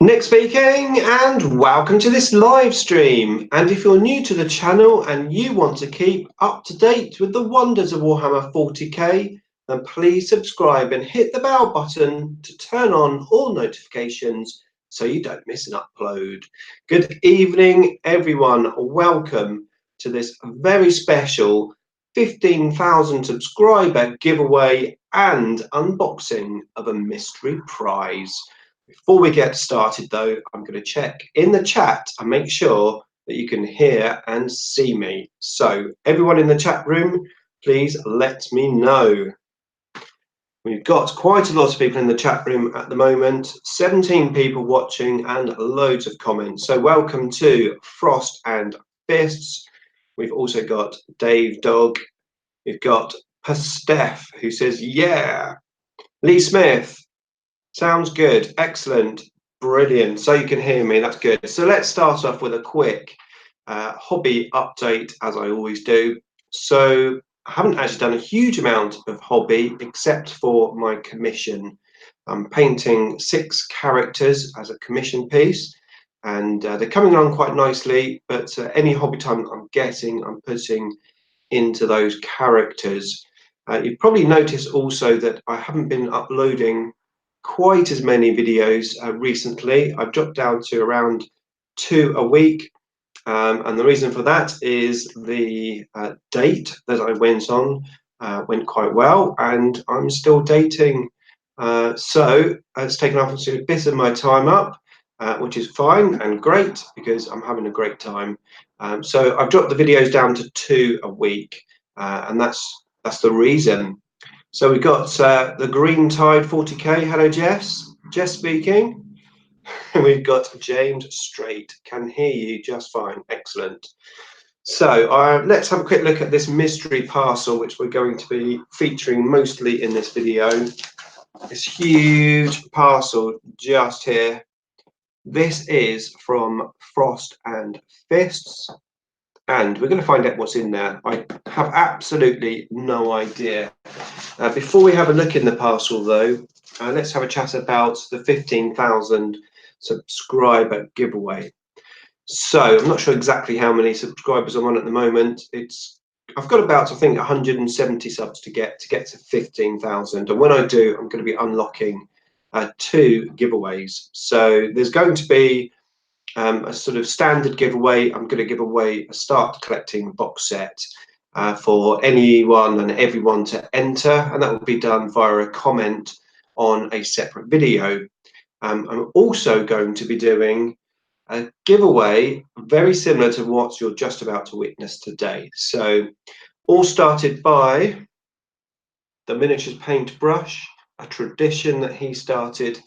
Nick speaking, and welcome to this live stream. And if you're new to the channel and you want to keep up to date with the wonders of Warhammer 40k, then please subscribe and hit the bell button to turn on all notifications so you don't miss an upload. Good evening, everyone. Welcome to this very special 15,000 subscriber giveaway and unboxing of a mystery prize. Before we get started though, I'm going to check in the chat and make sure that you can hear and see me. So everyone in the chat room, please let me know. We've got quite a lot of people in the chat room at the moment, 17 people watching and loads of comments. So welcome to Frost and Fists. We've also got Dave Dog. We've got Pastef who says, yeah. Lee Smith. Sounds good. Excellent. Brilliant. So you can hear me. That's good. So let's start off with a quick hobby update, as I always do. So I haven't actually done a huge amount of hobby except for my commission. I'm painting 6 characters as a commission piece, and they're coming along quite nicely, but any hobby time I'm getting, I'm putting into those characters. You've probably noticed also that I haven't been uploading quite as many videos recently. I've dropped down to around 2 a week, and the reason for that is the date that I went on went quite well, and I'm still dating, so it's taken off a bit of my time up, which is fine and great because I'm having a great time. So I've dropped the videos down to 2 a week, and that's the reason. So we've got the Green Tide 40k. Hello, Jess. Jess speaking. We've got James Straight. Can hear you just fine. Excellent. So let's have a quick look at this mystery parcel, which we're going to be featuring mostly in this video. This huge parcel just here. This is from Frost and Fists, and we're going to find out what's in there. I have absolutely no idea. Before we have a look in the parcel though, let's have a chat about the 15,000 subscriber giveaway. So I'm not sure exactly how many subscribers I'm on at the moment. I've got about, I think, 170 subs to get to 15,000, and when I do, I'm going to be unlocking 2 giveaways. So there's going to be a sort of standard giveaway. I'm going to give away a start collecting box set for anyone and everyone to enter, and that will be done via a comment on a separate video. I'm also going to be doing a giveaway very similar to what you're just about to witness today. So all started by the miniatures paintbrush, a tradition that he started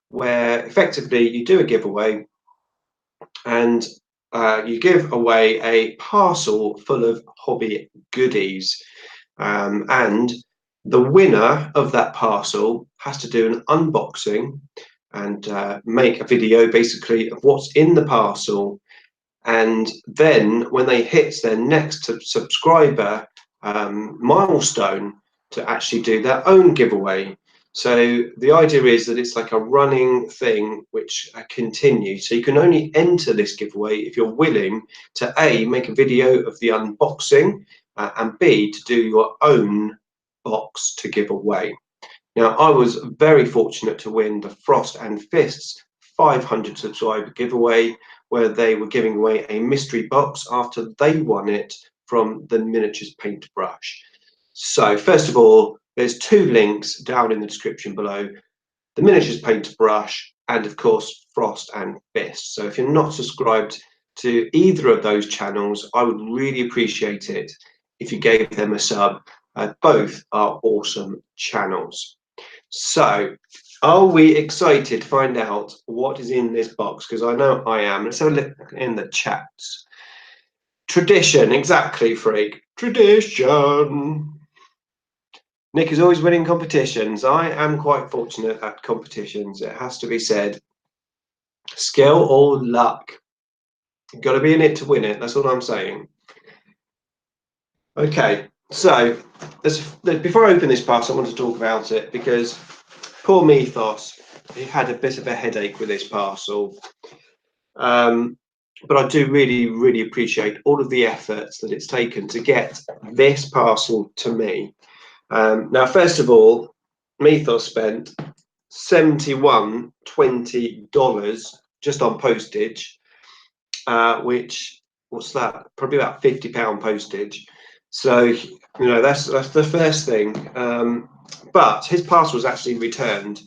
where effectively you do a giveaway and you give away a parcel full of hobby goodies, and the winner of that parcel has to do an unboxing and make a video basically of what's in the parcel, and then when they hit their next subscriber milestone, to actually do their own giveaway. So the idea is that it's like a running thing which continues. So you can only enter this giveaway if you're willing to A, make a video of the unboxing, and B, to do your own box to give away. Now, I was very fortunate to win the Frost and Fists 500 subscriber giveaway, where they were giving away a mystery box after they won it from the miniatures paintbrush. So first of all, there's 2 links down in the description below: the miniatures paintbrush and of course Frost and Fists. So if you're not subscribed to either of those channels, I would really appreciate it if you gave them a sub. Both are awesome channels. So are we excited to find out what is in this box? Because I know I am. Let's have a look in the chats. Tradition, exactly, Freak. Tradition. Nick is always winning competitions. I am quite fortunate at competitions, it has to be said. Skill or luck. You've got to be in it to win it, that's all I'm saying. Okay, so before I open this parcel, I want to talk about it because poor Mythos he had a bit of a headache with this parcel. But I do really appreciate all of the efforts that it's taken to get this parcel to me. Now, first of all, Mythos spent $71.20 just on postage, which, what's that? Probably about £50 postage. So, you know, that's the first thing. But his parcel was actually returned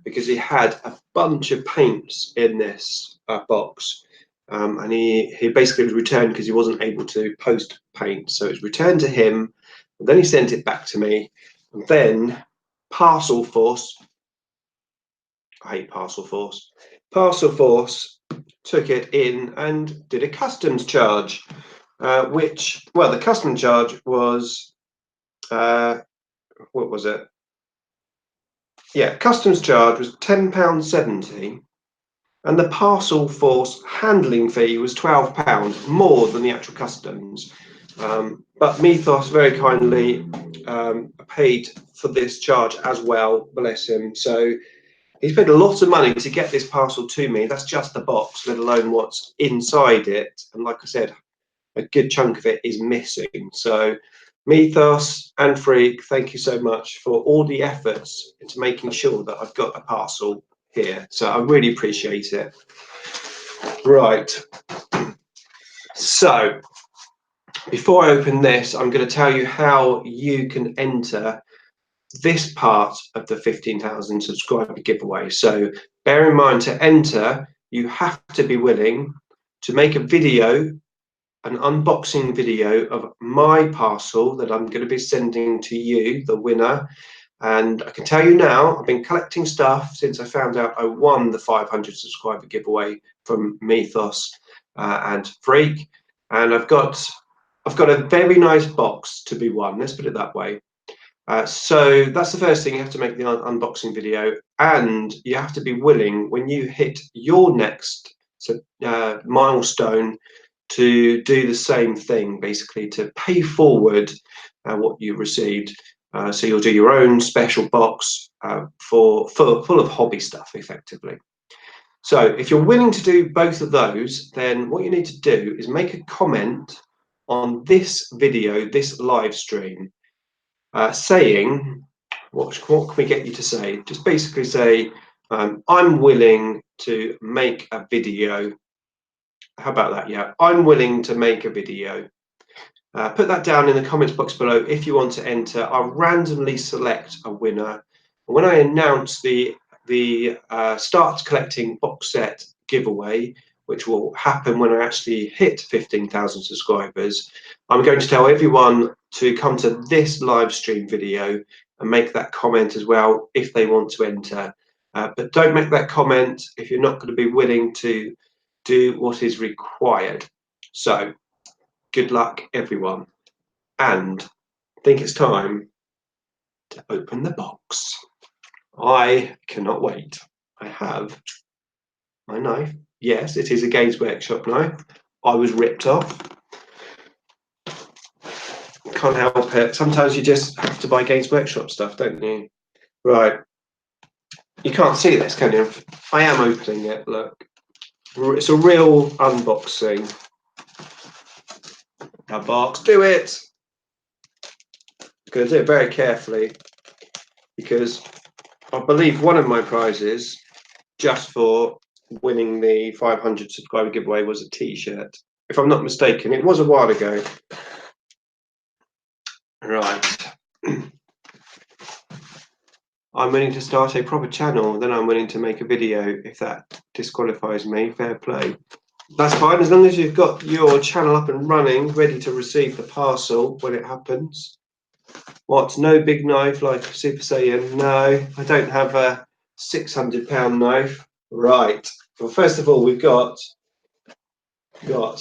because he had a bunch of paints in this box. And he basically was returned because he wasn't able to post paint. So it was returned to him, and then he sent it back to me. And then Parcel Force, I hate Parcel Force, Parcel Force took it in and did a customs charge, which, well, the customs charge was, what was it? Yeah, customs charge was £10.70. And the Parcel Force handling fee was £12 more than the actual customs. But Mythos very kindly paid for this charge as well, bless him. So he's paid a lot of money to get this parcel to me. That's just the box, let alone what's inside it. And like I said, a good chunk of it is missing. So Mythos and Freak, thank you so much for all the efforts into making sure that I've got a parcel here. So I really appreciate it. Right. So before I open this, I'm going to tell you how you can enter this part of the 15,000 subscriber giveaway. So bear in mind, to enter, you have to be willing to make a video, an unboxing video of my parcel that I'm going to be sending to you, the winner. And I can tell you now, I've been collecting stuff since I found out I won the 500 subscriber giveaway from Mythos and Freak, and I've got a very nice box to be won. Let's put it that way. So that's the first thing. You have to make the unboxing video, and you have to be willing, when you hit your next milestone, to do the same thing, basically to pay forward what you received. So you'll do your own special box full of hobby stuff, effectively. So if you're willing to do both of those, then what you need to do is make a comment on this video, this live stream, saying, what can we get you to say? Just basically say, I'm willing to make a video. How about that? Yeah, I'm willing to make a video. Put that down in the comments box below if you want to enter. I'll randomly select a winner. When I announce the Start Collecting box set giveaway, which will happen when I actually hit 15,000 subscribers, I'm going to tell everyone to come to this live stream video and make that comment as well if they want to enter. But don't make that comment if you're not going to be willing to do what is required. So good luck, everyone, and I think it's time to open the box. I cannot wait. I have my knife. Yes, it is a Games Workshop knife. I was ripped off. Can't help it. Sometimes you just have to buy Games Workshop stuff, don't you? Right. You can't see this, can you? I am opening it, look. It's a real unboxing. Now, box, do it! I'm going to do it very carefully because I believe one of my prizes, just for winning the 500 subscriber giveaway, was a t-shirt. If I'm not mistaken, it was a while ago. Right. I'm willing to start a proper channel, then I'm willing to make a video. If that disqualifies me, fair play. That's fine, as long as you've got your channel up and running, ready to receive the parcel when it happens. What, no big knife like Super Saiyan? No, I don't have a £600 knife. Right. Well, first of all, we've got a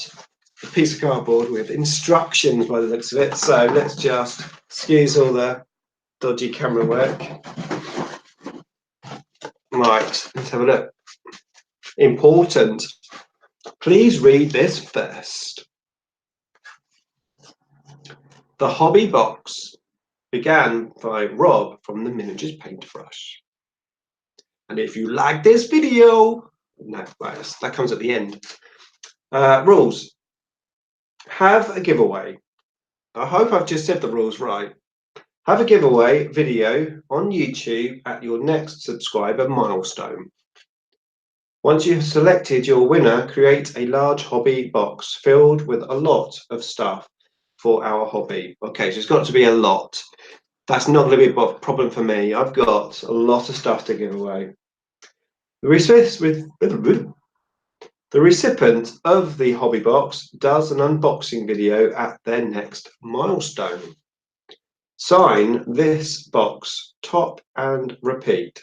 piece of cardboard with instructions by the looks of it. So let's just excuse all the dodgy camera work. Right, let's have a look. Important. Please read this first. The hobby box began by Rob from the Miniatures Paintbrush And if you like this video, no, right, that comes at the end. Rules. Have a giveaway. I hope I've just said the rules right. Have a giveaway video on YouTube at your next subscriber milestone. Once you have selected your winner, create a large hobby box filled with a lot of stuff for our hobby. Okay, so it's got to be a lot. That's not going to be a problem for me. I've got a lot of stuff to give away. The recipient of the hobby box does an unboxing video at their next milestone. Sign this box, top and repeat.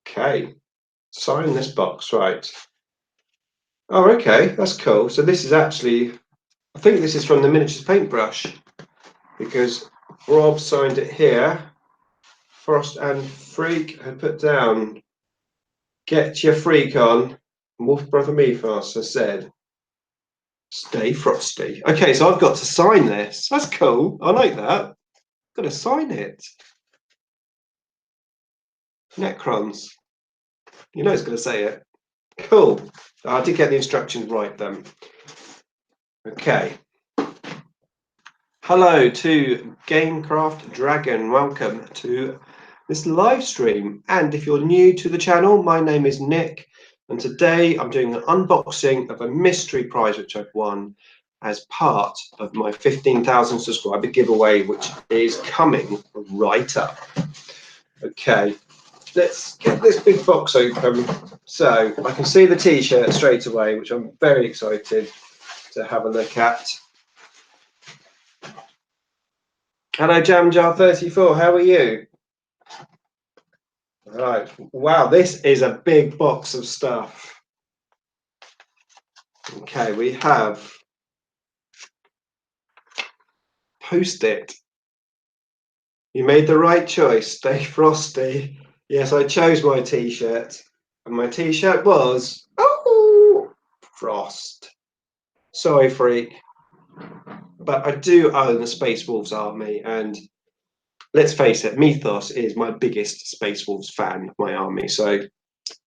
Okay, sign this box, right. Oh, okay, that's cool. So this is actually, I think this is from the miniatures paintbrush, because Rob signed it here. Frost and Freak had put down, get your freak on. Wolf Brother Mephos has said, stay frosty. Okay, so I've got to sign this. That's cool. I like that. Got to sign it. Necrons. You know it's going to say it. Cool. I did get the instructions right then. Okay. Hello to Gamecraft Dragon. Welcome to this live stream. And if you're new to the channel, my name is Nick. And today I'm doing an unboxing of a mystery prize which I've won as part of my 15,000 subscriber giveaway, which is coming right up. Okay, let's get this big box open so I can see the t-shirt straight away, which I'm very excited to have a look at. Hello JamJar34, how are you? Right, wow, this is a big box of stuff. Okay, we have Post-it. You made the right choice, stay frosty. Yes, I chose my t-shirt, and my t-shirt was, oh, Frost. Sorry, Freak. But I do own the Space Wolves army, and let's face it, Mythos is my biggest Space Wolves fan of my army. So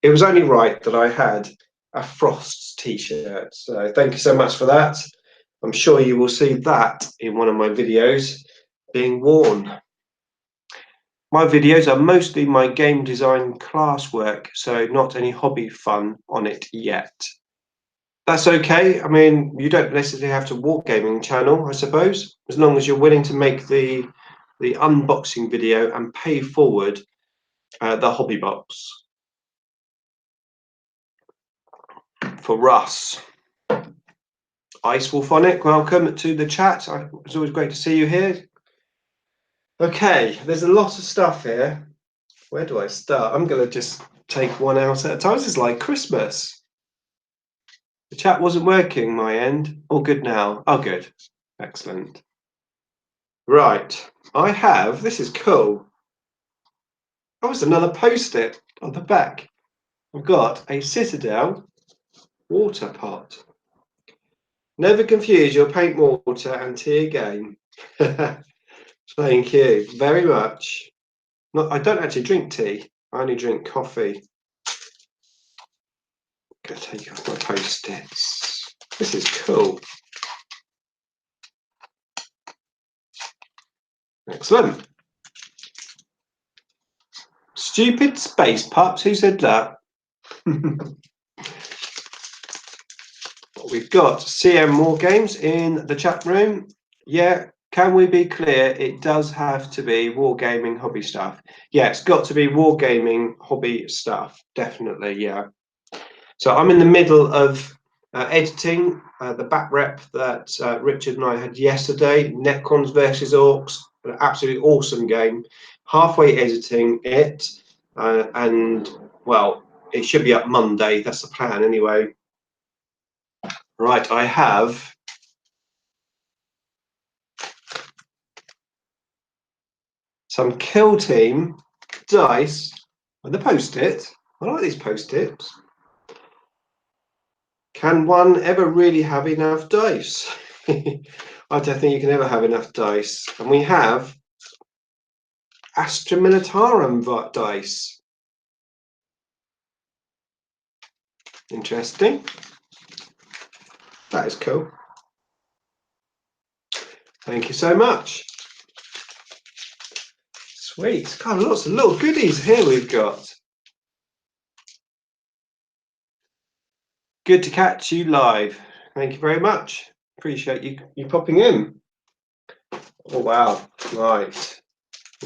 it was only right that I had a Frost t-shirt. So thank you so much for that. I'm sure you will see that in one of my videos being worn. My videos are mostly my game design classwork, so not any hobby fun on it yet. That's okay. I mean, you don't necessarily have to Wargaming channel, I suppose, as long as you're willing to make the unboxing video and pay forward the hobby box. For Russ. Ice Wolfonic, welcome to the chat. It's always great to see you here. Okay, there's a lot of stuff here. Where do I start? I'm going to just take one out at a time. This is like Christmas. The chat wasn't working, my end. All good now. Oh, good. Excellent. Right. I have, this is cool. Oh, it's another post-it on the back. I've got a Citadel water pot. Never confuse your paint water and tea game. Thank you very much. I don't actually drink tea. I only drink coffee. I'm going to take off my post-its. This is cool. Excellent. Stupid space pups. Who said that? We've got CM Wargames in the chat room. Yeah, can we be clear? It does have to be Wargaming hobby stuff. Yeah, it's got to be Wargaming hobby stuff. Definitely, yeah. So I'm in the middle of editing the back rep that Richard and I had yesterday, Necrons versus Orcs, an absolutely awesome game. Halfway editing it, and well, it should be up Monday. That's the plan anyway. Right, I have some Kill Team dice and the post-it. I like these post-its. Can one ever really have enough dice? I don't think you can ever have enough dice. And we have Astra Militarum dice. Interesting. That is cool. Thank you so much. Sweet. God, lots of little goodies here we've got. Good to catch you live. Thank you very much. Appreciate you popping in. Oh, wow. Right.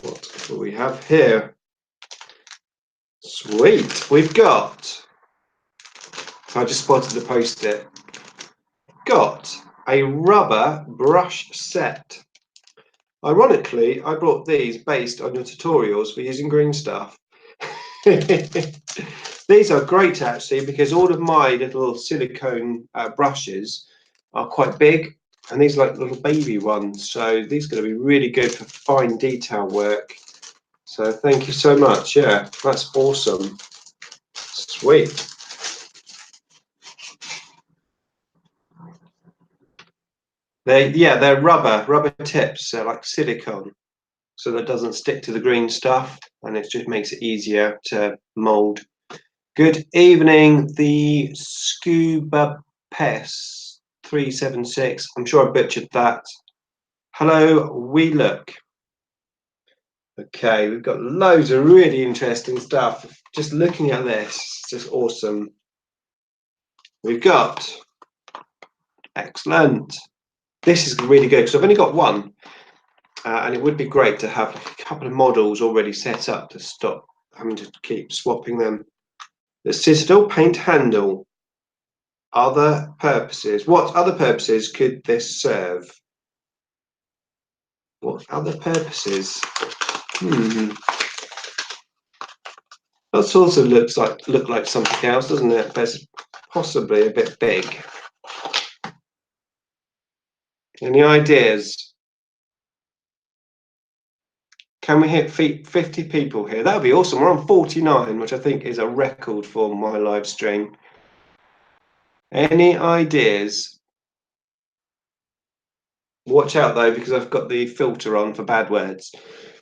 What do we have here? Sweet. We've got, I just spotted the post-it, got a rubber brush set. Ironically, I brought these based on your tutorials for using green stuff. These are great actually, because all of my little silicone brushes are quite big, and these are like little baby ones, so these are going to be really good for fine detail work. So thank you so much. Yeah, that's awesome. Sweet. They're rubber tips. They're like silicone, so that doesn't stick to the green stuff, and it just makes it easier to mold. Good evening, the Scuba Pest 376. I'm sure I butchered that. Hello, we look. Okay, we've got loads of really interesting stuff. Just looking at this, it's just awesome. We've got, excellent. This is really good because I've only got one, and it would be great to have a couple of models already set up to stop having to keep swapping them. The Citadel paint handle. Other purposes. What other purposes could this serve? What other purposes? That also look like something else, doesn't it? But it's possibly a bit big. Any ideas? Can we hit 50 people here? That would be awesome. We're on 49, which I think is a record for my live stream. Any ideas? Watch out though, because I've got the filter on for bad words.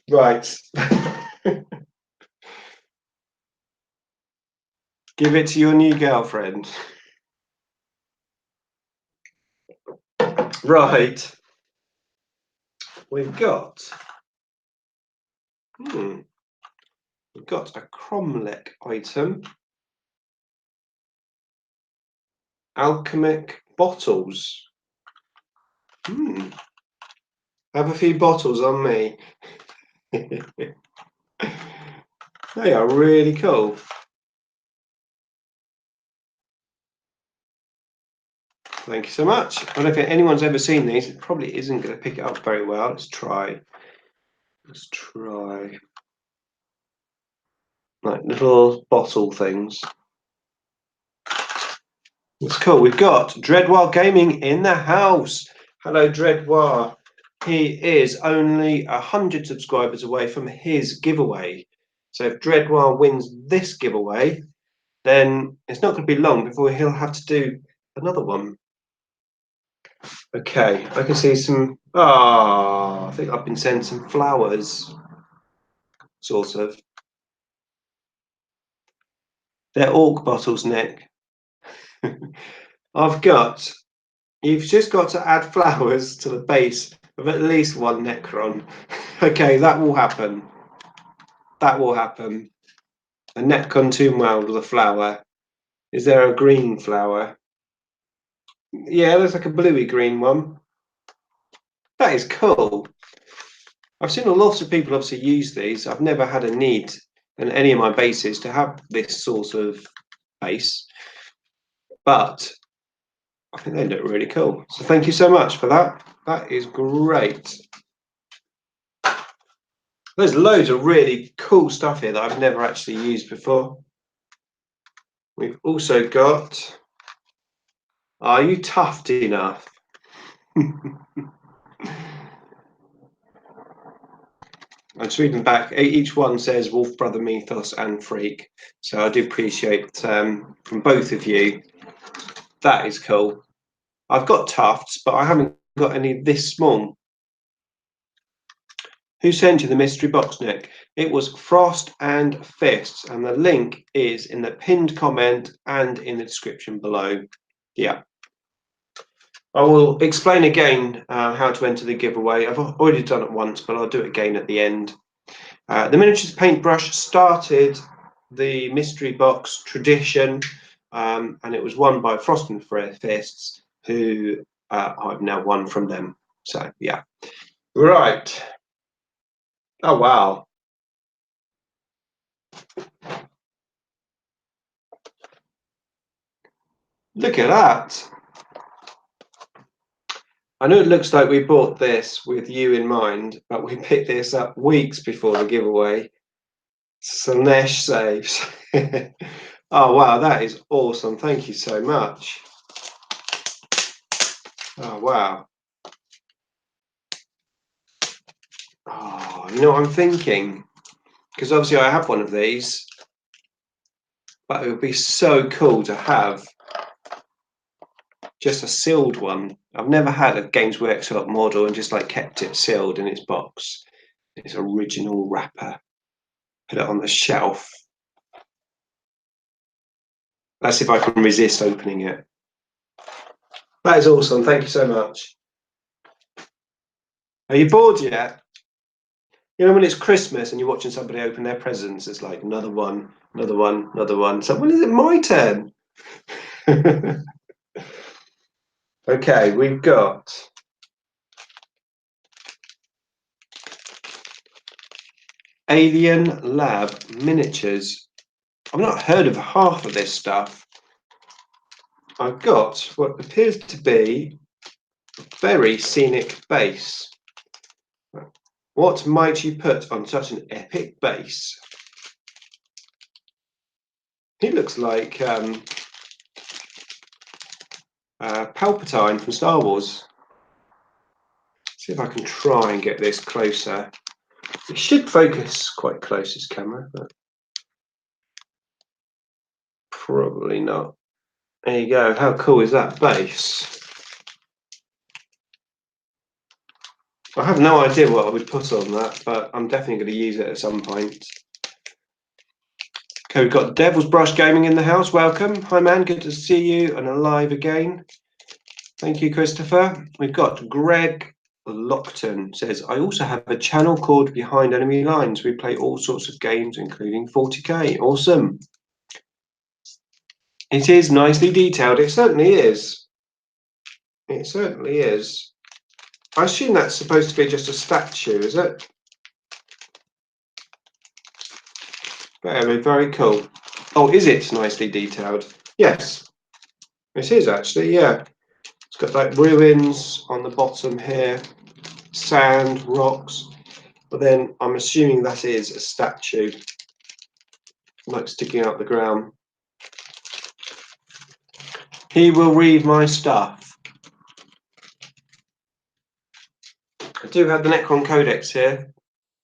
Right. Give it to your new girlfriend. Right. We've got we've got a Cromlech item. Alchemic bottles. Have a few bottles on me. They are really cool. Thank you so much. I don't think anyone's ever seen these. It probably isn't going to pick it up very well. Let's try. Let's try. Like little bottle things. It's cool. We've got Wargaming in the house. Hello, War. He is only 100 subscribers away from his giveaway. So if War wins this giveaway, then it's not going to be long before he'll have to do another one. Okay, I can see some. I think I've been sent some flowers, sort of. They're orc bottles, Nick. You've just got to add flowers to the base of at least one Necron. Okay, that will happen. That will happen. A Necron Tombwild with a flower. Is there a green flower? Yeah, there's like a bluey green one. That is cool. I've seen a lot of people obviously use these. I've never had a need in any of my bases to have this sort of base, but I think they look really cool. So thank you so much for that. That is great. There's loads of really cool stuff here that I've never actually used before. We've also got, are you toughed enough? I'm just reading back. Each one says Wolf Brother Mythos and Freak. So I do appreciate from both of you. That is cool. I've got tufts, but I haven't got any this small. Who sent you the mystery box, Nick? It was Frost and Fists, and the link is in the pinned comment and in the description below. Yeah. I will explain again how to enter the giveaway. I've already done it once, but I'll do it again at the end. The miniatures paintbrush started the mystery box tradition, and it was won by Frost and Fists, who I've now won from them. So yeah. Right. Oh wow. Look at that. I know it looks like we bought this with you in mind, but we picked this up weeks before the giveaway. Slanesh saves. Oh wow, that is awesome. Thank you so much. Oh wow. Oh, you know what I'm thinking? Because obviously I have one of these, but it would be so cool to have just a sealed one. I've never had a Games Workshop model and just like kept it sealed in its box, its original wrapper. Put it on the shelf. Let's see if I can resist opening it. That is awesome. Thank you so much. Are you bored yet? You know, when it's Christmas and you're watching somebody open their presents, it's like another one, another one, another one. So when is it my turn? Okay, we've got Alien Lab Miniatures. I've not heard of half of this stuff. I've got what appears to be a very scenic base. What might you put on such an epic base? He looks like Palpatine from Star Wars. See if I can try and get this closer. It should focus quite close, this camera, but probably not. There you go. How cool is that base? I have no idea what I would put on that, but I'm definitely going to use it at some point. Okay, we've got Devil's Brush Gaming in the house. Welcome. Hi, man. Good to see you and alive again. Thank you, Christopher. We've got Greg Lockton says, I also have a channel called Behind Enemy Lines. We play all sorts of games, including 40k. Awesome. It is nicely detailed. It certainly is. It certainly is. I assume that's supposed to be just a statue, is it? Very, very cool. Oh, is it nicely detailed? Yes, it is actually, yeah. It's got like ruins on the bottom here, sand, rocks, but then I'm assuming that is a statue, like sticking out the ground. He will read my stuff. I do have the Necron Codex here.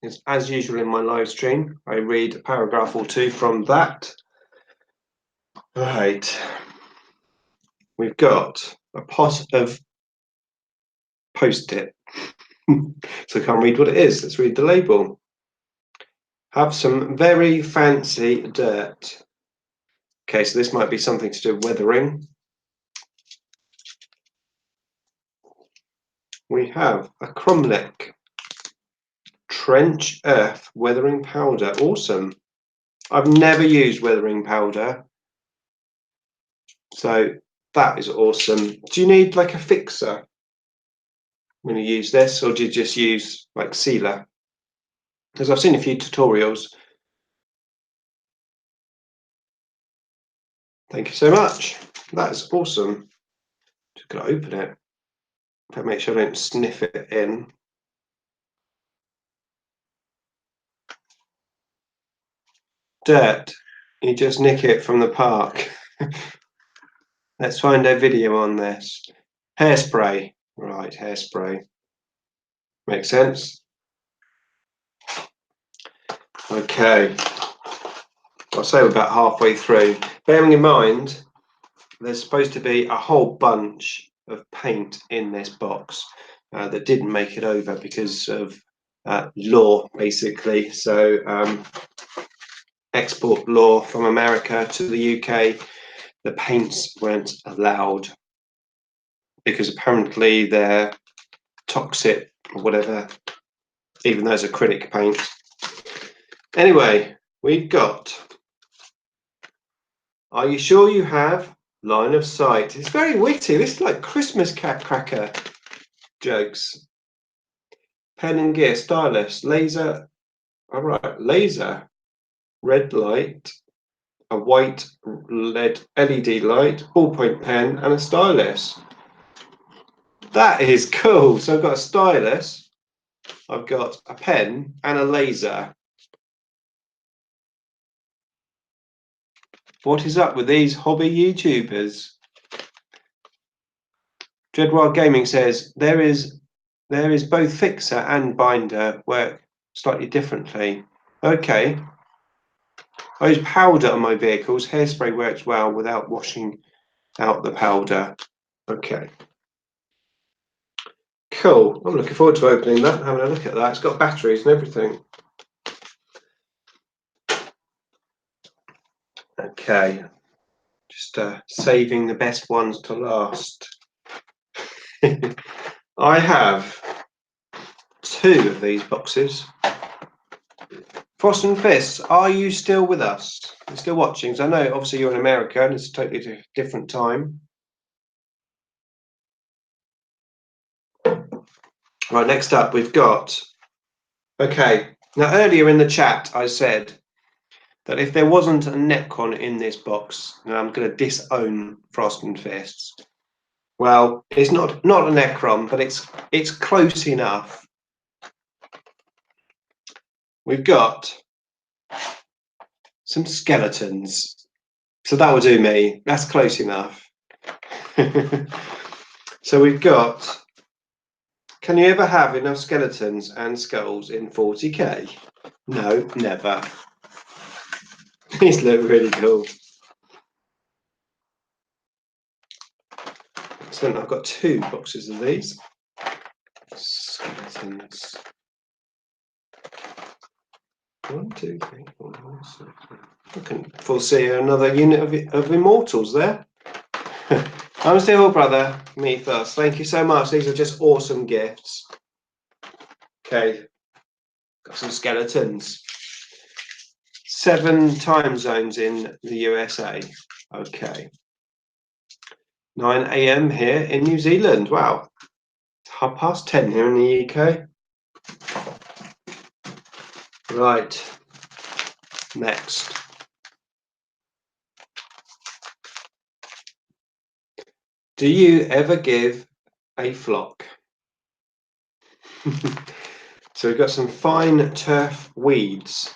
It's as usual in my live stream. I read a paragraph or two from that. Right. We've got a pot of Post-it. So I can't read what it is. Let's read the label. Have some very fancy dirt. Okay, so this might be something to do with weathering. We have a Cromlech Trench Earth Weathering Powder. Awesome. I've never used weathering powder, so that is awesome. Do you need like a fixer when you use this, or do you just use like sealer? Because I've seen a few tutorials. Thank you so much. That is awesome. Just gotta open it. But make sure I don't sniff it in. Dirt. You just nick it from the park. Let's find a video on this. Hairspray. Right, hairspray. Makes sense. Okay. I'll say we're about halfway through. Bearing in mind, there's supposed to be a whole bunch of paint in this box that didn't make it over because of law, basically. So export law from America to the UK, the paints weren't allowed because apparently they're toxic or whatever, even though it's acrylic paint. Anyway, we've got, are you sure you have line of sight? It's very witty. This is like Christmas cracker jokes. Pen and gear, stylus, laser, all right, laser, red light, a white LED light, ballpoint pen, and a stylus. That is cool. So I've got a stylus, I've got a pen, and a laser. What is up with these hobby YouTubers? Wargaming says there is both fixer and binder work slightly differently. Okay. I use powder on my vehicles. Hairspray works well without washing out the powder. Okay. Cool. I'm looking forward to opening that and having a look at that. It's got batteries and everything. Okay. Just saving the best ones to last. I have 2 of these boxes. Frost and Fists, are you still with us? You're still watching? Because I know obviously you're in America and it's a totally different time. Right, next up we've got, okay, now earlier in the chat I said that if there wasn't a Necron in this box, then I'm going to disown Frost and Fists. Well, it's not a Necron, but it's close enough. We've got some skeletons, so that will do me. That's close enough. So we've got, can you ever have enough skeletons and skulls in 40k? No, never. These look really cool. Excellent. I've got 2 boxes of these skeletons. 1, 2, 3, 4, 5, 6. I can foresee another unit of immortals there. I'm still brother, me first. Thank you so much. These are just awesome gifts. Okay, got some skeletons. 7 time zones in the USA. Okay. 9 AM here in New Zealand. Wow. It's 10:30 here in the UK. Right. Next. Do you ever give a flock? So we've got some fine turf weeds.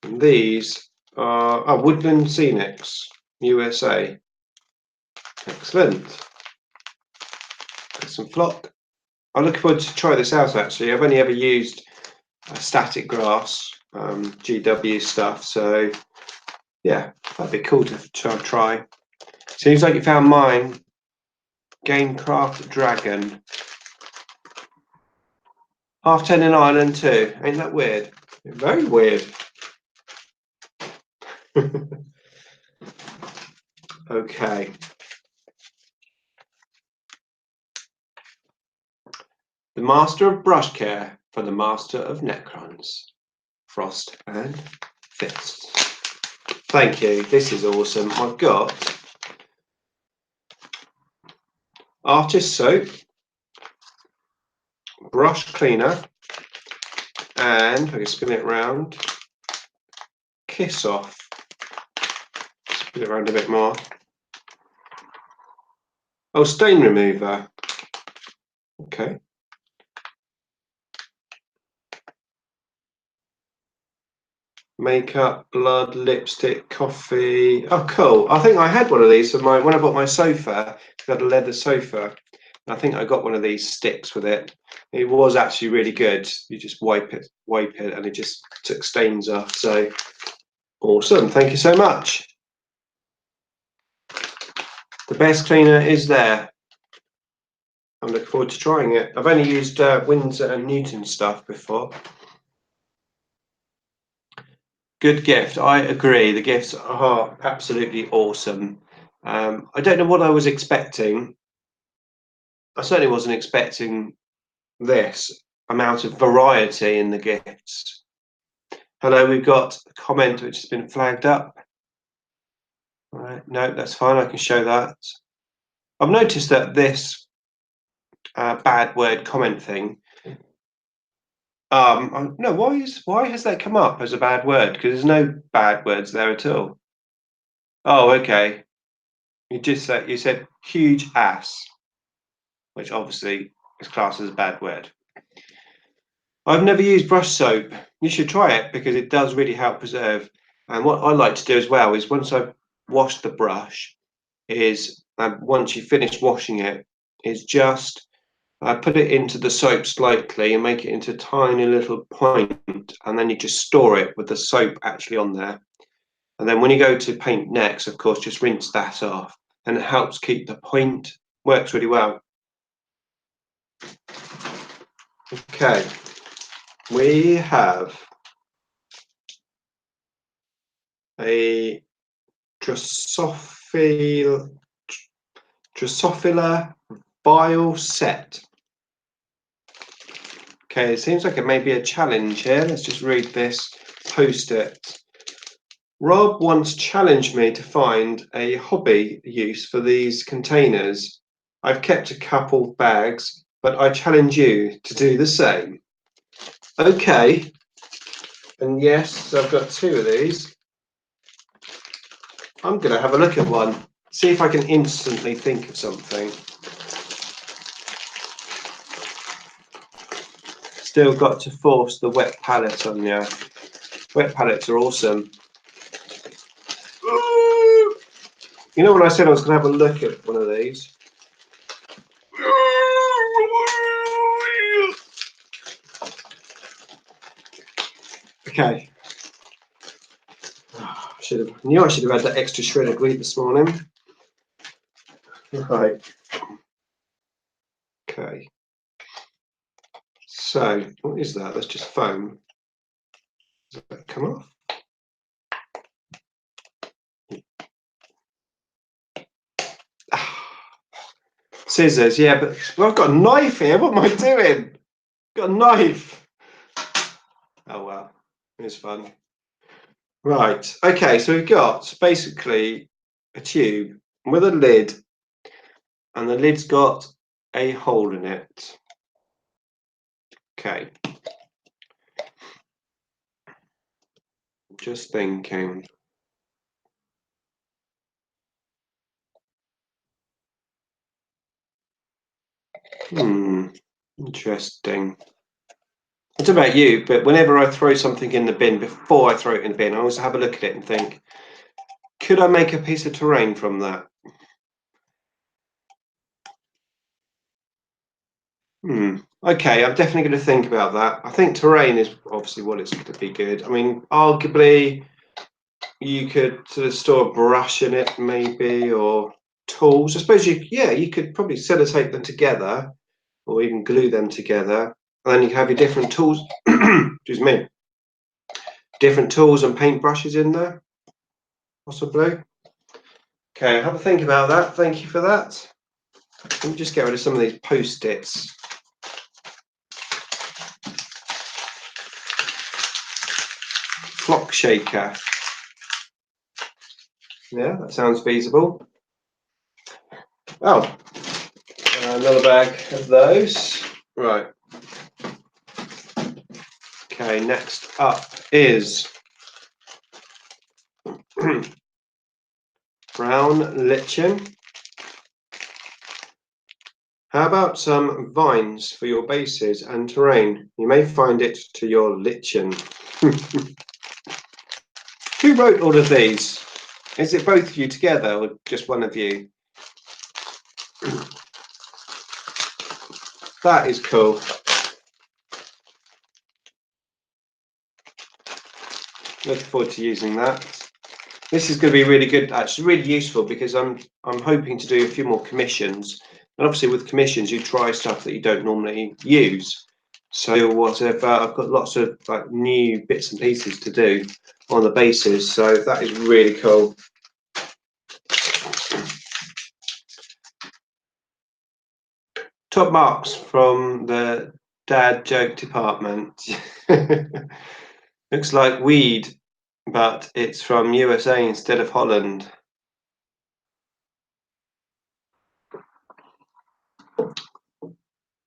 And these are Woodland Scenics, USA. Excellent. Got some flock. I'm looking forward to try this out actually. I've only ever used static grass, GW stuff, so yeah, that'd be cool to try. Seems like you found mine. Gamecraft Dragon. 10:30 in Ireland too. Ain't that weird? Very weird. Okay. The Master of Brush Care for the Master of Necrons. Frost and Fists. Thank you. This is awesome. I've got Artist Soap, Brush Cleaner, and I can spin it around. Kiss Off. Spin it around a bit more. Oh, Stain Remover. Okay. Makeup, blood, lipstick, coffee. Oh, cool. I think I had one of these for when I bought my sofa. I had a leather sofa. I think I got one of these sticks with it. It was actually really good. You just wipe it, and it just took stains off. So awesome. Thank you so much. The best cleaner is there. I'm looking forward to trying it. I've only used Windsor and Newton stuff before. Good gift. I agree. The gifts are absolutely awesome. I don't know what I was expecting. I certainly wasn't expecting this amount of variety in the gifts. Hello, we've got a comment which has been flagged up. All right, no, that's fine. I can show that. I've noticed that this bad word comment thing. No, why has that come up as a bad word? Because there's no bad words there at all. Oh, okay. You said huge ass, which obviously is classed as a bad word. I've never used brush soap. You should try it because it does really help preserve. And what I like to do as well is once I've washed the brush, is once you finish washing it, is just put it into the soap slightly and make it into a tiny little point, and then you just store it with the soap actually on there. And then when you go to paint next, of course, just rinse that off, and it helps keep the point. Works really well. Okay, we have a Drosophila vial set. Okay, it seems like it may be a challenge here. Let's just read this post-it. Rob once challenged me to find a hobby use for these containers. I've kept a couple bags, but I challenge you to do the same. Okay, and yes, I've got 2 of these. I'm going to have a look at one, see if I can instantly think of something. Still got to force the wet palette on you. Wet palettes are awesome. You know when I said I was going to have a look at one of these? Okay. Knew I should have had that extra shredded wheat this morning. Right. Okay. So, what is that? That's just foam. Does that come off? Scissors, yeah, but I've got a knife here. What am I doing? Got a knife. Oh well, it's fun. Right. Okay, so we've got basically a tube with a lid, and the lid's got a hole in it. Okay. Just thinking. Interesting. I don't know about you, but whenever I throw something in the bin, before I throw it in the bin, I always have a look at it and think, could I make a piece of terrain from that? Okay, I'm definitely going to think about that. I think terrain is obviously what it's going to be good. I mean, arguably, you could sort of store a brush in it, maybe, or tools. I suppose you could probably sellotape them together, or even glue them together, and then you have your different tools. Excuse me, different tools and paintbrushes in there, possibly. Okay, have a think about that. Thank you for that. Let me just get rid of some of these post-its. Flock shaker. Yeah, that sounds feasible. Oh, another bag of those. Right. Okay, next up is brown lichen. How about some vines for your bases and terrain? You may find it to your lichen. Who wrote all of these? Is it both of you together or just one of you? That is cool. Looking forward to using that. This is going to be really good, actually really useful, because I'm hoping to do a few more commissions, And obviously with commissions, you try stuff that you don't normally use. So whatever, I've got lots of like new bits and pieces to do on the bases. So that is really cool. Top marks from the dad joke department. Looks like weed, but it's from USA instead of Holland.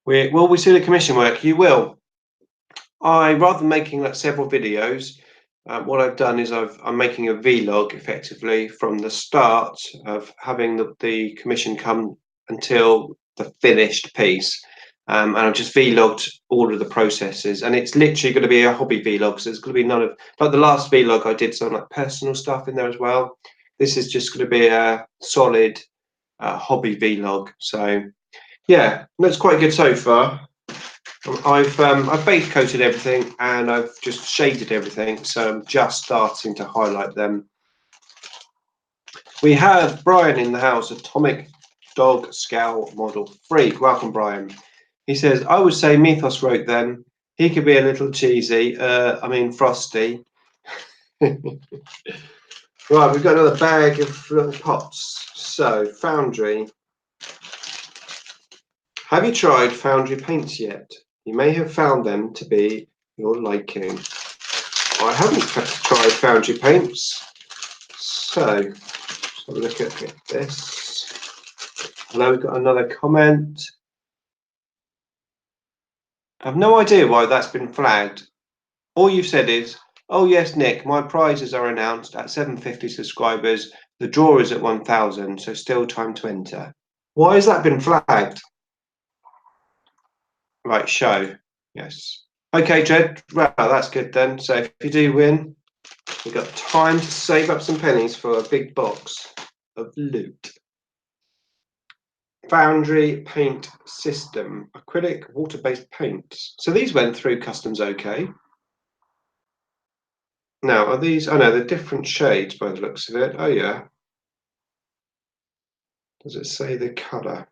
Will we see the commission work? You will. Rather than making like several videos, what I've done is I'm making a vlog effectively from the start of having the commission come until the finished piece. And I've just vlogged all of the processes, and it's literally going to be a hobby vlog. So it's going to be none of, like the last vlog I did some like personal stuff in there as well. This is just going to be a solid hobby vlog. So yeah, that's quite good so far. I've base coated everything and I've just shaded everything, so I'm just starting to highlight them. We have Brian in the house, Atomic Dog Scowl Model Freak. Welcome, Brian. He says, I would say Mythos wrote them. He could be a little cheesy, I mean frosty. Right, we've got another bag of little pots. So, Foundry. Have you tried Foundry paints yet? You may have found them to be your liking. I haven't tried Foundry paints, so let's have a look at this. Hello, we've got another comment. I have no idea why that's been flagged. All you've said is, oh yes, Nick, my prizes are announced at 750 subscribers. The draw is at 1,000, so still time to enter. Why has that been flagged? Right, show. Yes. Okay, Jed. Well, that's good then. So if you do win, we've got time to save up some pennies for a big box of loot. Foundry paint system, acrylic water-based paints. So these went through customs okay. Now, are these, oh no, they're different shades by the looks of it. Oh yeah. Does it say the colour?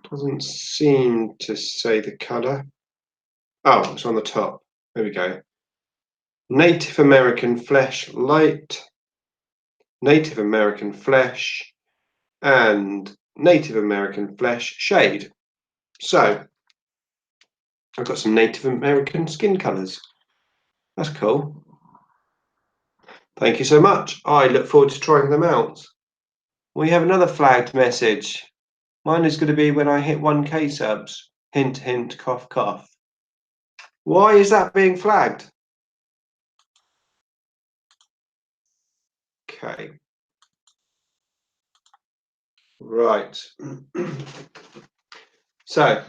Doesn't seem to say the colour. Oh, it's on the top. There we go. Native American flesh light, Native American flesh, and Native American flesh shade. So I've got some Native American skin colours. That's cool. Thank you so much. I look forward to trying them out. We have another flagged message. Mine is going to be when I hit 1K subs. Hint, hint, cough, cough. Why is that being flagged? Okay. Right. So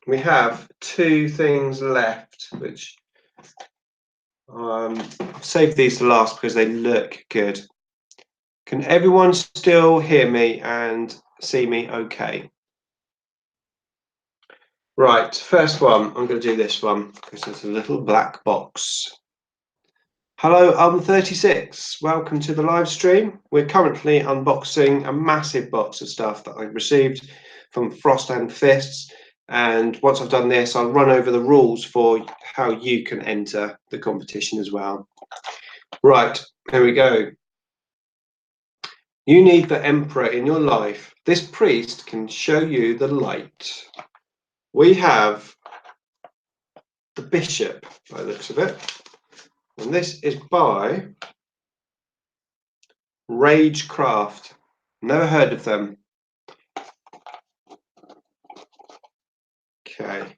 we have two things left, which I've saved these to last because they look good. Can everyone still hear me and see me okay? Right, first one, I'm going to do this one because it's a little black box. Hello, I'm 36. Welcome to the live stream. We're currently unboxing a massive box of stuff that I received from Frost and Fists. And once I've done this, I'll run over the rules for how you can enter the competition as well. Right, here we go. You need the Emperor in your life. This priest can show you the light. We have the Bishop, by the looks of it. And this is by Ragecraft. Never heard of them. Okay.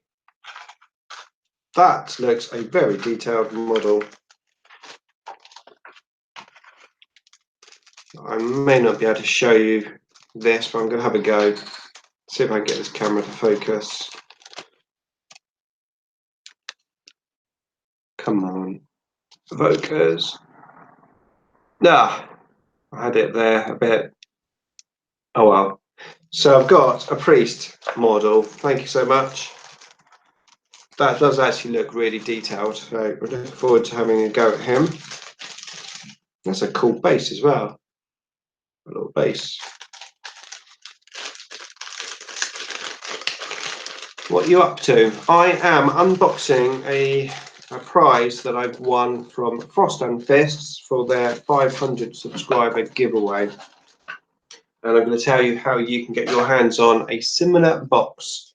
That looks a very detailed model. I may not be able to show you this, but I'm going to have a go. See if I can get this camera to focus. Come on. Focus. Ah, I had it there a bit. Oh well. So I've got a priest model. Thank you so much. That does actually look really detailed. So we're looking forward to having a go at him. That's a cool base as well. a little base. What are you up to? I am unboxing a prize that I've won from Frost and Fists for their 500 subscriber giveaway. And I'm going to tell you how you can get your hands on a similar box.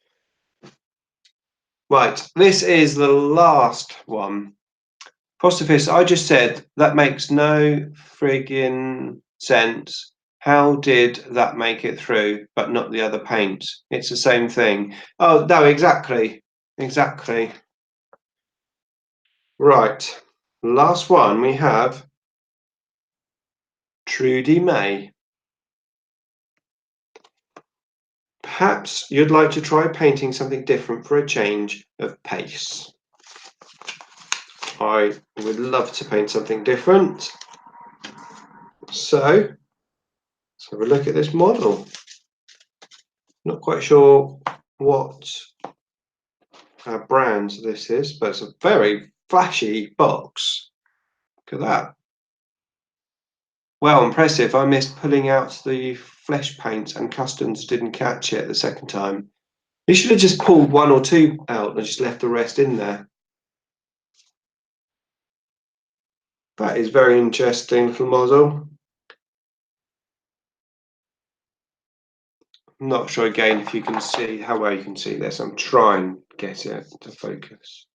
Right, this is the last one. Frost and Fists, I just said that makes no friggin' sense. How did that make it through, but not the other paint? It's the same thing. Oh, no, exactly. Exactly. Right. Last one we have Trudy May. Perhaps you'd like to try painting something different for a change of pace. I would love to paint something different. So let's have a look at this model. Not quite sure what brand this is, but it's a very flashy box. Look at that. Well, impressive. I missed pulling out the flesh paint and customs didn't catch it the second time. You should have just pulled one or two out and just left the rest in there. That is very interesting little model. I'm not sure again if you can see how well you can see this. I'm trying to get it to focus.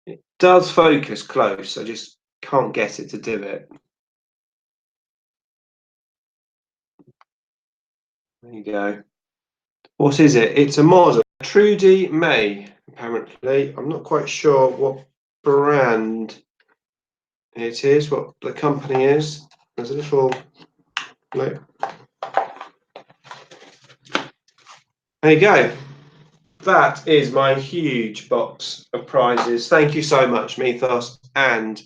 It does focus close. I just can't get it to do it. There you go. What is it? It's a model. Trudy May, apparently. I'm not quite sure what brand it is, what the company is. There's a little... No. There you go. That is my huge box of prizes. Thank you so much, Mythos and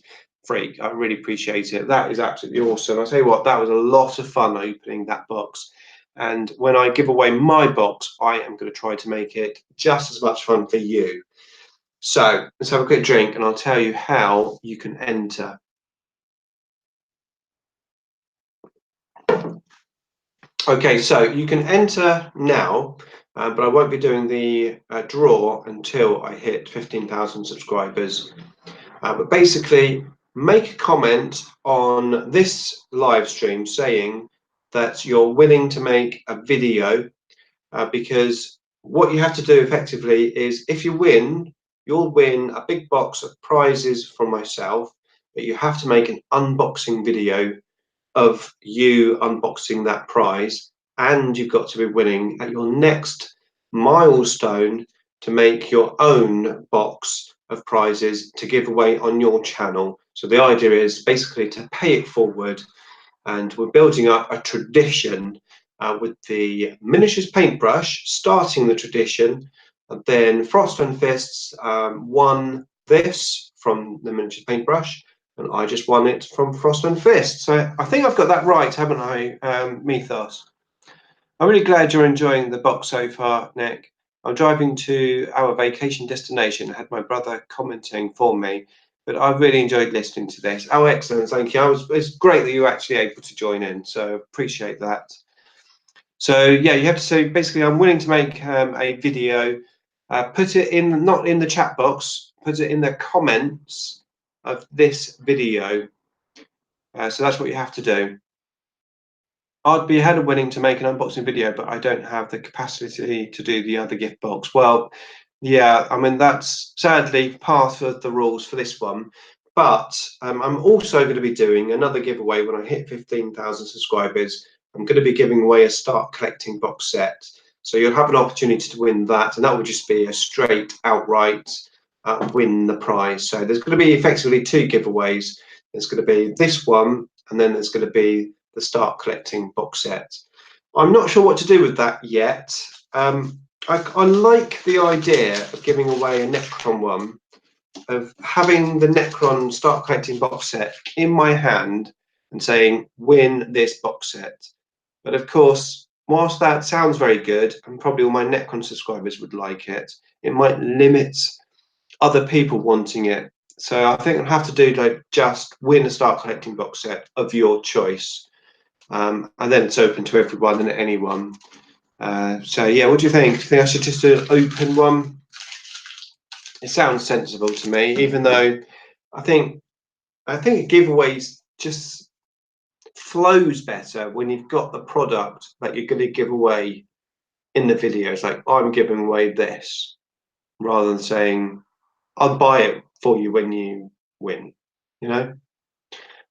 Freak. I really appreciate it. That is absolutely awesome. I'll tell you what, that was a lot of fun opening that box. And when I give away my box, I am going to try to make it just as much fun for you. So let's have a quick drink and I'll tell you how you can enter. Okay, so you can enter now, but I won't be doing the draw until I hit 15,000 subscribers. But basically, make a comment on this live stream saying that you're willing to make a video, because what you have to do effectively is if you win, you'll win a big box of prizes from myself, but you have to make an unboxing video of you unboxing that prize, and you've got to be winning at your next milestone to make your own box of prizes to give away on your channel. So the idea is basically to pay it forward, and we're building up a tradition with the miniatures paintbrush, starting the tradition. And then Frost and Fists won this from the miniatures paintbrush, and I just won it from Frost and Fist. So I think I've got that right, haven't I, Mythos? I'm really glad you're enjoying the box so far, Nick. I'm driving to our vacation destination. I had my brother commenting for me, but I really enjoyed listening to this. Oh, excellent, thank you. It's great that you were actually able to join in, so appreciate that. So yeah, you have to say, basically, I'm willing to make a video, put it in, not in the chat box, put it in the comments of this video. So that's what you have to do. I'd be ahead of willing to make an unboxing video, but I don't have the capacity to do the other gift box. Well, yeah, I mean, that's sadly part of the rules for this one. But I'm also going to be doing another giveaway when I hit 15,000 subscribers. I'm going to be giving away a Start Collecting box set. So you'll have an opportunity to win that, and that would just be a straight outright win the prize. So there's going to be effectively two giveaways. There's going to be this one, and then there's going to be the Start Collecting box set. I'm not sure what to do with that yet. I like the idea of giving away a Necron one, of having the Necron Start Collecting box set in my hand and saying, win this box set. But of course, whilst that sounds very good, and probably all my Necron subscribers would like it, it might limit other people wanting it. So I think I'll have to do like just win a Start Collecting box set of your choice. and then it's open to everyone and anyone. So yeah, what do you think? Do you think I should just do an open one? It sounds sensible to me, even though I think a giveaway just flows better when you've got the product that you're going to give away in the video. It's like, I'm giving away this, rather than saying, I'll buy it for you when you win, you know?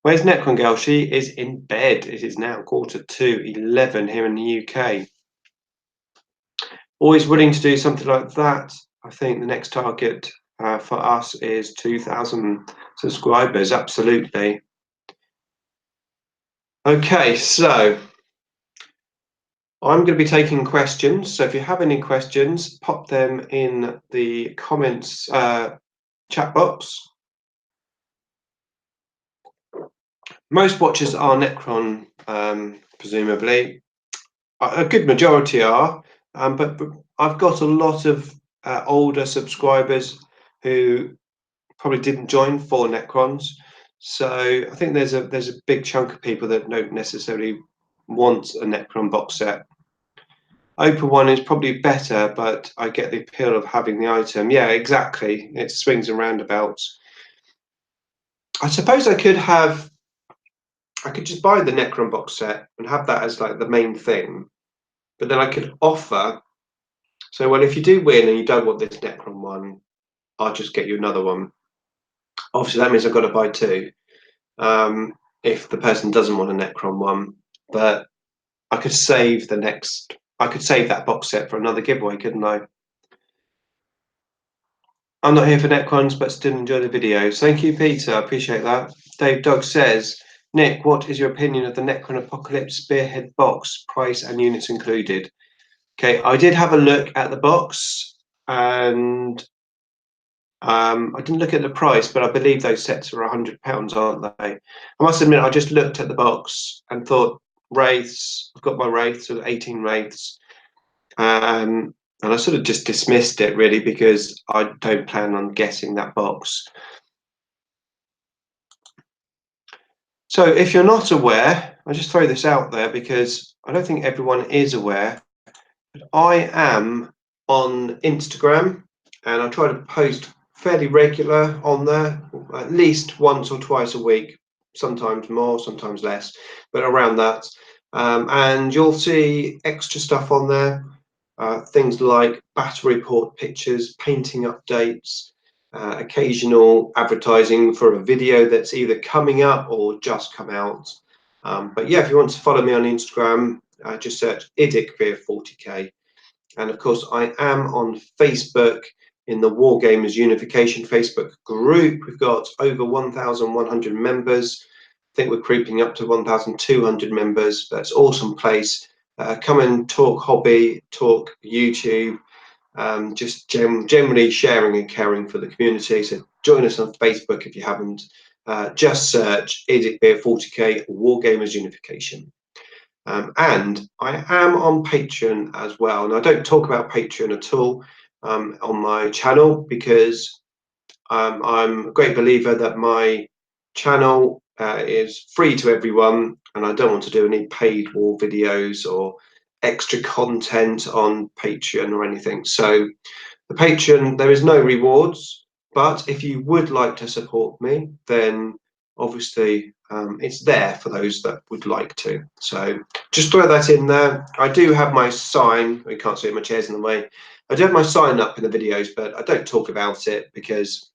Where's Necron Girl? She is in bed. It is now 11:45 here in the UK. Always willing to do something like that. I think the next target for us is 2,000 subscribers. Absolutely. Okay, so I'm going to be taking questions. So if you have any questions, pop them in the comments chat box. Most watchers are Necron, presumably. A good majority are, but I've got a lot of older subscribers who probably didn't join for Necrons. So I think there's a big chunk of people that don't necessarily want a Necron box set. Open one is probably better, but I get the appeal of having the item. Yeah, exactly. It swings and roundabouts. I suppose I could just buy the Necron box set and have that as like the main thing, but then I could offer. So, well, if you do win and you don't want this Necron one, I'll just get you another one. Obviously, that means I've got to buy two. If the person doesn't want a Necron one, but I could save that box set for another giveaway, couldn't I? I'm not here for Necrons, but still enjoy the videos. Thank you, Peter. I appreciate that. Dave Dog says, Nick, what is your opinion of the Necron Apocalypse Spearhead box, price and units included? Okay, I did have a look at the box, and I didn't look at the price, but I believe those sets are £100, aren't they? I must admit, I just looked at the box and thought, Wraiths, I've got my Wraiths, so 18 Wraiths. And I sort of just dismissed it, really, because I don't plan on getting that box. So if you're not aware, I'll just throw this out there because I don't think everyone is aware. But I am on Instagram, and I try to post fairly regular on there, at least once or twice a week, sometimes more, sometimes less, but around that. And you'll see extra stuff on there. Things like battle report pictures, painting updates, occasional advertising for a video that's either coming up or just come out. But yeah, if you want to follow me on Instagram, just search idicbeer40k. And of course, I am on Facebook in the Wargamers Unification Facebook group. We've got over 1,100 members. I think we're creeping up to 1,200 members. That's an awesome place. Come and talk hobby, talk YouTube, just generally sharing and caring for the community. So join us on Facebook if you haven't. Just search idicbeer40k Wargamers Unification. And I am on Patreon as well. And I don't talk about Patreon at all on my channel because I'm a great believer that my channel is free to everyone, and I don't want to do any paid war videos or extra content on Patreon or anything. So the Patreon, there is no rewards, but if you would like to support me, then obviously it's there for those that would like to. So just throw that in there. I do have my sign. You can't see it, my chair's in the way. I do have my sign up in the videos, but I don't talk about it because,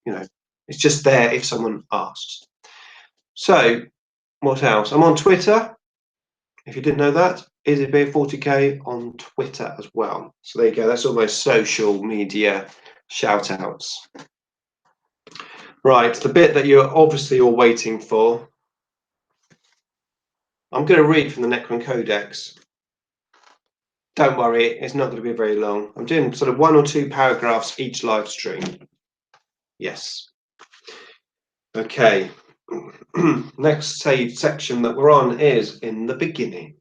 you know, it's just there if someone asks. So what else? I'm on Twitter. If you didn't know that, idicbeer40k on Twitter as well. So there you go. That's all my social media shout outs. Right, the bit that you're obviously all waiting for. I'm going to read from the Necron Codex. Don't worry, it's not going to be very long. I'm doing sort of 1 or 2 paragraphs each live stream. Yes. Okay. Next section that we're on is in the beginning.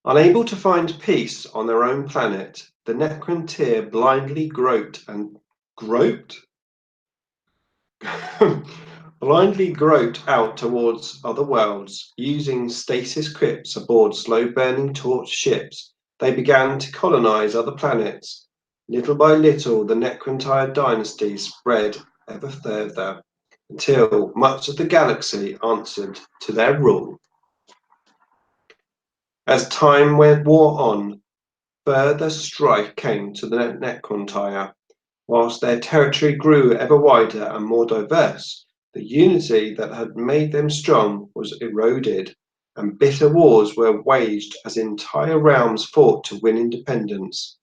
Unable to find peace on their own planet, the Necron tier blindly groped. blindly groped out towards other worlds, using stasis crypts aboard slow-burning torch ships. They began to colonize other planets. Little by little, the Necron dynasty spread ever further, until much of the galaxy answered to their rule. As time wore on, further strife came to the Necron, whilst their territory grew ever wider and more diverse. The unity that had made them strong was eroded, and bitter wars were waged as entire realms fought to win independence.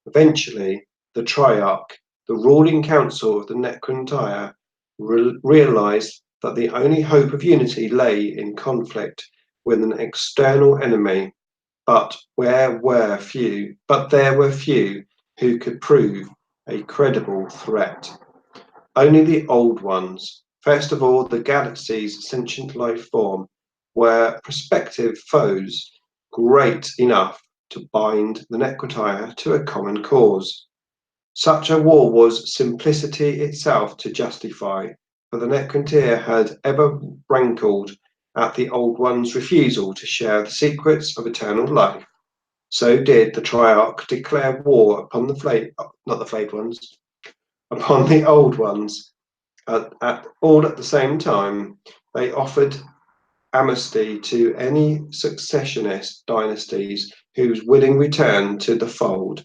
Eventually, the Triarch, the ruling council of the Necron, realized that the only hope of unity lay in conflict with an external enemy, but there were few who could prove a credible threat. Only the old ones, first of all the galaxy's sentient life form, were prospective foes great enough to bind the Necron to a common cause. Such a war was simplicity itself to justify, for the Necron had ever rankled at the Old One's refusal to share the secrets of eternal life. So did the Triarch declare war upon the flayed ones, upon the Old Ones, all at the same time. They offered amnesty to any successionist dynasties whose willing return to the fold,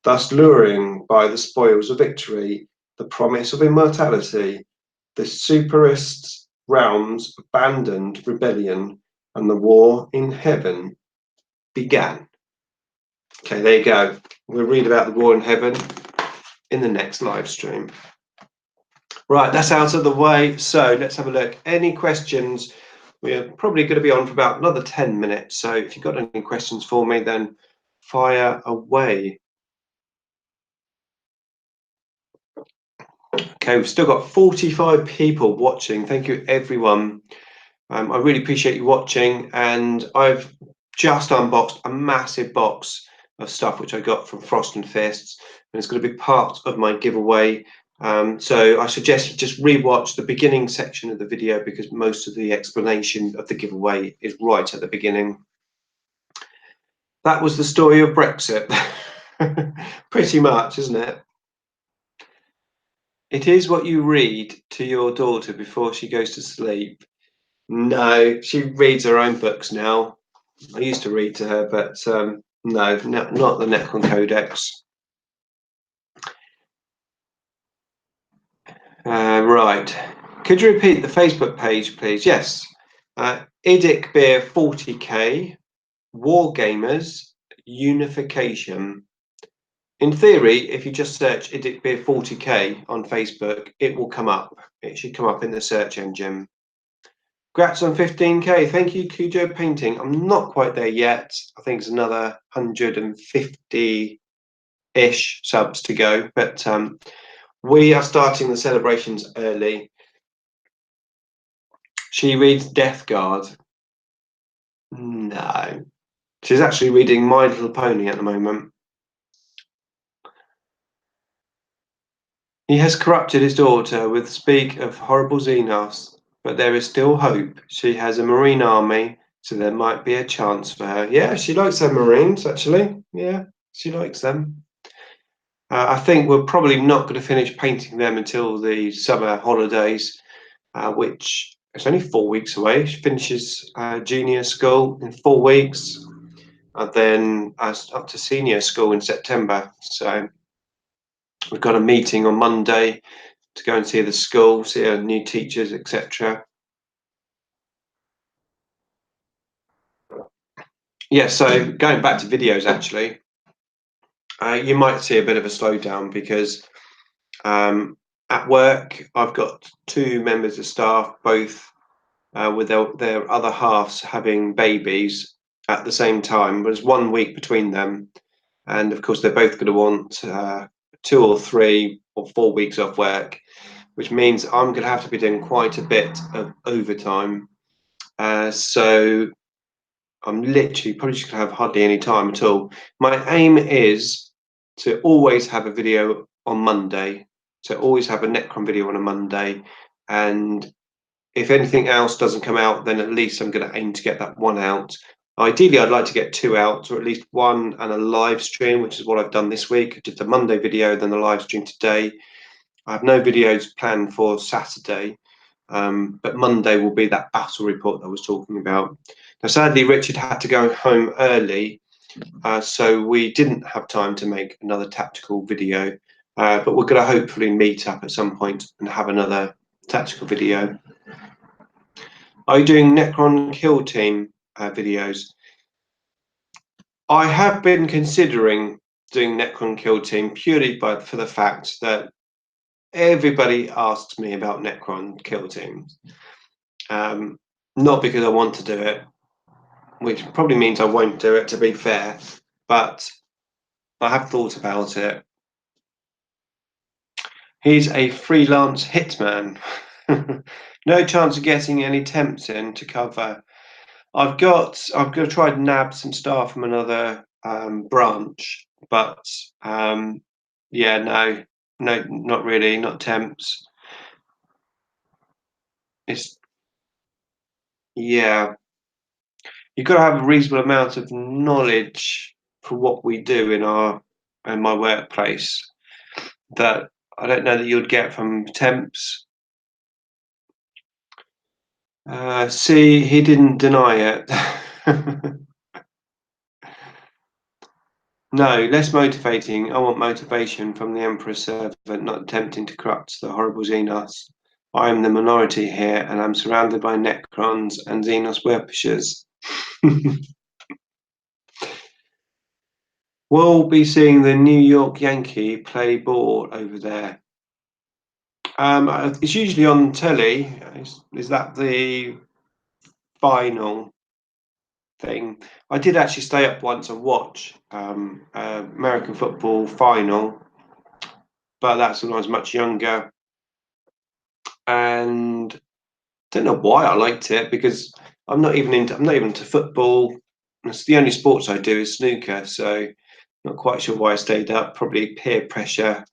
thus luring by the spoils of victory, the promise of immortality. The Superist realms abandoned rebellion, and the war in heaven began. Okay, there you go. We'll read about the war in heaven in the next live stream. Right, that's out of the way. So let's have a look. Any questions? We're probably going to be on for about another 10 minutes. So if you've got any questions for me, then fire away. Okay, we've still got 45 people watching. Thank you, everyone. I really appreciate you watching. And I've just unboxed a massive box of stuff which I got from Frost and Fists, and it's going to be part of my giveaway. So I suggest you just rewatch the beginning section of the video, because most of the explanation of the giveaway is right at the beginning. That was the story of Brexit. Pretty much, isn't it? It is what you read to your daughter before she goes to sleep. No, she reads her own books now. I used to read to her, but no, not the Necron Codex. Right. Could you repeat the Facebook page, please? Yes. Idic Beer 40k, Wargamers, Unification. In theory, if you just search Idic Beer 40k on Facebook, it will come up. It should come up in the search engine. Congrats on 15k. Thank you, Cujo Painting. I'm not quite there yet. I think it's another 150-ish subs to go, but we are starting the celebrations early. She reads Death Guard. No. She's actually reading My Little Pony at the moment. He has corrupted his daughter with speak of horrible Xenos, but there is still hope. She has a Marine army, so there might be a chance for her. Yeah, she likes her Marines, actually. Yeah, she likes them. I think we're probably not going to finish painting them until the summer holidays, which is only 4 weeks away. She finishes junior school in 4 weeks, and then up to senior school in September. So we've got a meeting on Monday to go and see the school, see our new teachers, etc. Yeah, so going back to videos, actually, you might see a bit of a slowdown because at work I've got 2 members of staff, both with their other halves having babies at the same time. There's 1 week between them, and of course they're both going to want 2 or 3 or 4 weeks off work, which means I'm going to have to be doing quite a bit of overtime. So I'm literally probably just going to have hardly any time at all. My aim is to always have a video on Monday, so always have a Necron video on a Monday, and if anything else doesn't come out, then at least I'm going to aim to get that one out. Ideally, I'd like to get 2 out, or at least one and a live stream, which is what I've done this week. I did the Monday video, then the live stream today. I have no videos planned for Saturday, but Monday will be that battle report that I was talking about. Now, sadly, Richard had to go home early, so we didn't have time to make another tactical video, but we're going to hopefully meet up at some point and have another tactical video. Are you doing Necron kill team videos? I have been considering doing Necron kill team purely for the fact that everybody asks me about Necron kill teams. Not because I want to do it, which probably means I won't do it, to be fair, but I have thought about it. He's a freelance hitman. No chance of getting any temps in to cover. I've got to try and nab some staff from another branch, but yeah, no, not really, not temps. It's, yeah, you've got to have a reasonable amount of knowledge for what we do in my workplace that I don't know that you'd get from temps. See, he didn't deny it. No, less motivating. I want motivation from the Emperor's servant, not attempting to corrupt the horrible Xenos. I am the minority here, and I'm surrounded by Necrons and Xenos worshippers. We'll be seeing the New York Yankee play ball over there. It's usually on telly. Is that the final thing? I did actually stay up once and watch American football final, but that's when I was much younger, and don't know why I liked it, because I'm not even into football. It's the only sports I do is snooker, so not quite sure why I stayed up. Probably peer pressure,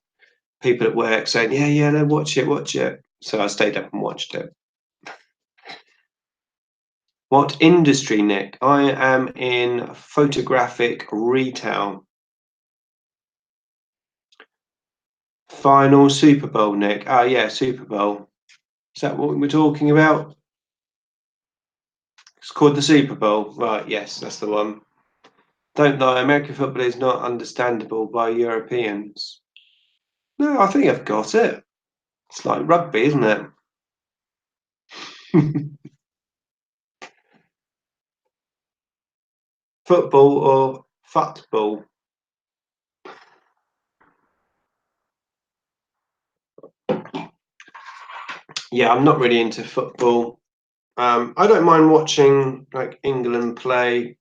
people at work saying, yeah, no, watch it. So I stayed up and watched it. What industry, Nick? I am in photographic retail. Final Super Bowl, Nick. Oh yeah, Super Bowl. Is that what we're talking about? It's called the Super Bowl. Right, yes, that's the one. Don't lie, American football is not understandable by Europeans. No, I think I've got it. It's like rugby, isn't it? Football or football? Yeah, I'm not really into football. I don't mind watching like England play,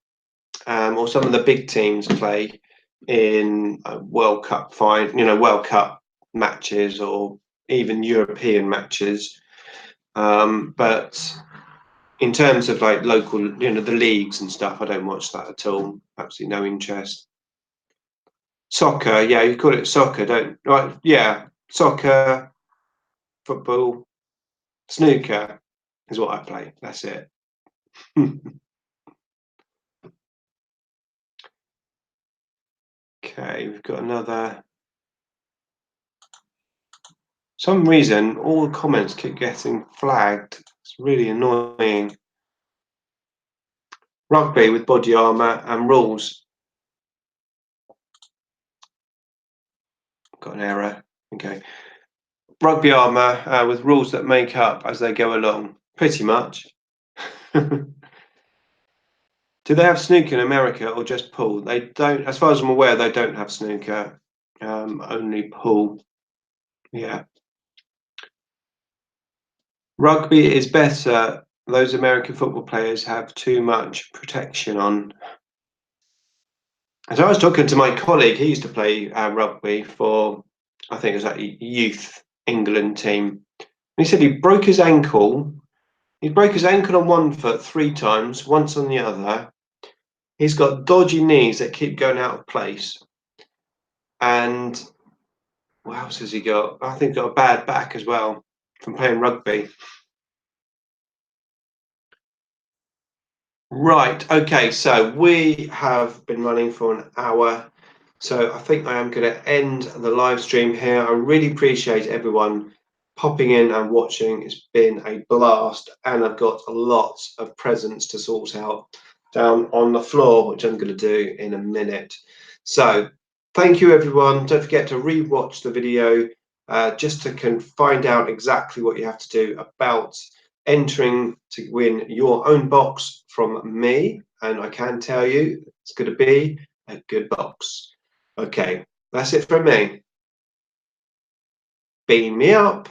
or some of the big teams play in World Cup World Cup matches, or even European matches. But in terms of like local, the leagues and stuff, I don't watch that at all. Absolutely no interest. Soccer, yeah, you call it soccer, don't right? Yeah, soccer, football, snooker is what I play. That's it. Okay, we've got another. Some reason all the comments keep getting flagged. It's really annoying. Rugby with body armor and rules. Got an error. Okay. Rugby armor with rules that make up as they go along. Pretty much. Do they have snooker in America or just pool? They don't, as far as I'm aware, they don't have snooker. Only pool. Yeah. Rugby is better. Those American football players have too much protection on. As I was talking to my colleague, he used to play rugby for, I think it was like a youth England team. And he said he broke his ankle. He broke his ankle on one foot 3 times, once on the other. He's got dodgy knees that keep going out of place. And what else has he got? I think he's got a bad back as well from playing rugby. Right, okay, so we have been running for an hour. So I think I am going to end the live stream here. I really appreciate everyone popping in and watching. It's been a blast, and I've got a lot of presents to sort out down on the floor, which I'm going to do in a minute. So thank you, everyone. Don't forget to re-watch the video just to find out exactly what you have to do about entering to win your own box from me. And I can tell you it's going to be a good box. Okay, that's it from me. Beam me up.